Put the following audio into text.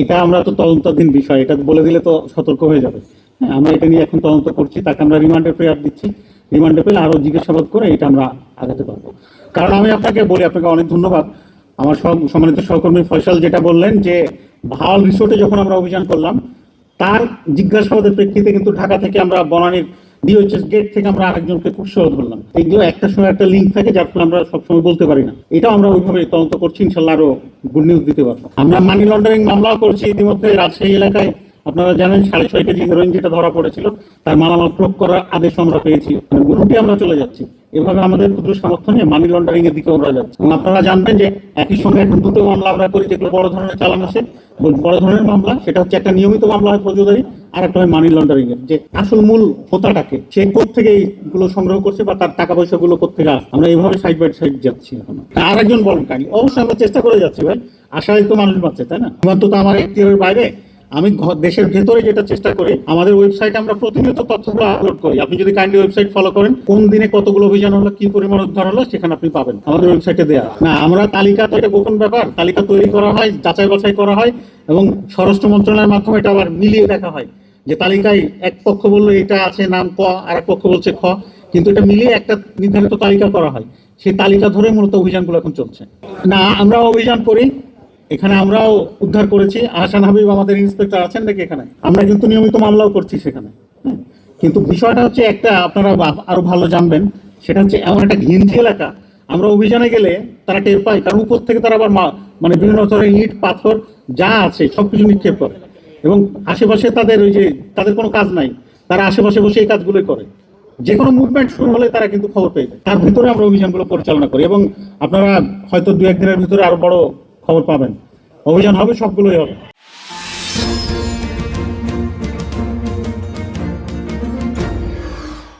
এটা আমরা তো তদন্তাধীন বিষয়, এটা বলে দিলে তো সতর্ক হয়ে যাবে। হ্যাঁ, আমরা এটা নিয়ে এখন তদন্ত করছি, তাকে আমরা রিমান্ডে প্রেয়ার দিচ্ছি। রিমান্ডে পেলে আরো জিজ্ঞাসাবাদ করে এটা আমরা আগাতে পারবো। কারণ আমি আপনাকে বলি, আপনাকে অনেক ধন্যবাদ। আমার সব সম্মানিত সহকর্মী ফয়সাল যেটা বললেন যে ভাওয়াল রিসোর্টে যখন আমরা অভিযান করলাম, তার জিজ্ঞাসাবাদের প্রেক্ষিতে কিন্তু ঢাকা থেকে আমরা বনানীর ডিওএইচএস গেট থেকে আমরা আরেকজনকে কুৎসহ ধরলাম। এইগুলো একটা সময় একটা লিঙ্ক থাকে, যার ফলে আমরা সবসময় বলতে পারি না। এটাও আমরা ওইভাবে তদন্ত করছি, ইনশাল্লাহ আরো গুড নিউজ দিতে পারবো। আমরা মানি লন্ডারিং মামলাও করছি ইতিমধ্যে। রাজশাহী এলাকায় আপনারা জানেন 6.5 কেজি হেরোইন যেটা ধরা পড়েছিল, তার মালামাল প্রয়োগ করার আদেশ আমরা পেয়েছি। গ্রুপে আমরা চলে যাচ্ছি। এভাবে আমাদের ক্ষুদ্র সামর্থ্য নিয়ে মানি লন্ডারিং এর দিকে আমরা যাচ্ছি। এবং আপনারা জানবেন যে একই সঙ্গে এখন দুটো মামলা আমরা করি, যেগুলো বড় ধরনের চালান আছে। বড় ধরনের মামলা সেটা হচ্ছে একটা নিয়মিত মামলা হয় ফৌজদারি, আর একটা হয় মানি লন্ডারিং এর, যে আসল মূল হোতাটাকে সে কোত্থেকে এইগুলো সংগ্রহ করছে বা তার টাকা পয়সা গুলো কোত্থেকে আসছে। আমরা এইভাবে সাইড বাই সাইড যাচ্ছি। এখন আর একজন বলেন কাহিনী, অবশ্যই আমরা চেষ্টা করে যাচ্ছি ভাই, আশায় তো মানুষ বাঁচছে, তাই না? তো আমার এর বাইরে আমি দেশের ভেতরে যেটা চেষ্টা করি, আমাদের ওয়েবসাইটে আমরা প্রতিনিয়ত তথ্যগুলো আপলোড করি। আপনি যদি কাইন্ডলি ওয়েবসাইট ফলো করেন, কোন দিনে কতগুলো অভিযান হলো, কি পরিমাণ উদ্ধার হলো, সেখানে আপনি পাবেন আমাদের ওয়েবসাইটে দেয়া। না, আমরা তালিকা তো এটা গোপন ব্যাপার, তালিকা তৈরি করা হয়, যাচাই বাছাই করা হয়, এবং স্বরাষ্ট্র মন্ত্রণালয়ের মাধ্যমে এটা আবার মিলিয়ে দেখা হয় যে তালিকায় এক পক্ষ বললো এটা আছে নাম ক, আর এক পক্ষ বলছে খ, কিন্তু এটা মিলিয়ে একটা নির্ধারিত তালিকা করা হয়। সেই তালিকা ধরে মূলত অভিযানগুলো এখন চলছে। না, আমরা অভিযান করি, এখানে আমরাও উদ্ধার করেছি। আহসান হাবিব আমাদের ইন্সপেক্টর আছেন নাকি এখানে, আমরা কিন্তু নিয়মিত মামলাও করছি সেখানে। কিন্তু বিষয়টা হচ্ছে একটা, আপনারা আরো ভালো জানবেন, সেটা হচ্ছে এমন একটা ঘিঞ্জি এলাকা, আমরা অভিযানে গেলে তারা টের পায়, কারণ উপর থেকে তারা আবার মানে বিভিন্ন ধরনের ইট পাথর যা আছে সবকিছু নিক্ষেপ করে, এবং আশেপাশে তাদের ওই যে তাদের কোনো কাজ নাই, তারা আশেপাশে বসে এই কাজগুলোই করে। যে কোনো মুভমেন্ট শুরু হলে তারা কিন্তু খবর পেয়ে যায়। তার ভিতরে আমরা অভিযানগুলো পরিচালনা করি, এবং আপনারা হয়তো 2-1 দিনের ভিতরে আরো বড় খবর পাবেন। অভিযান হবে, সবগুলোই হবে।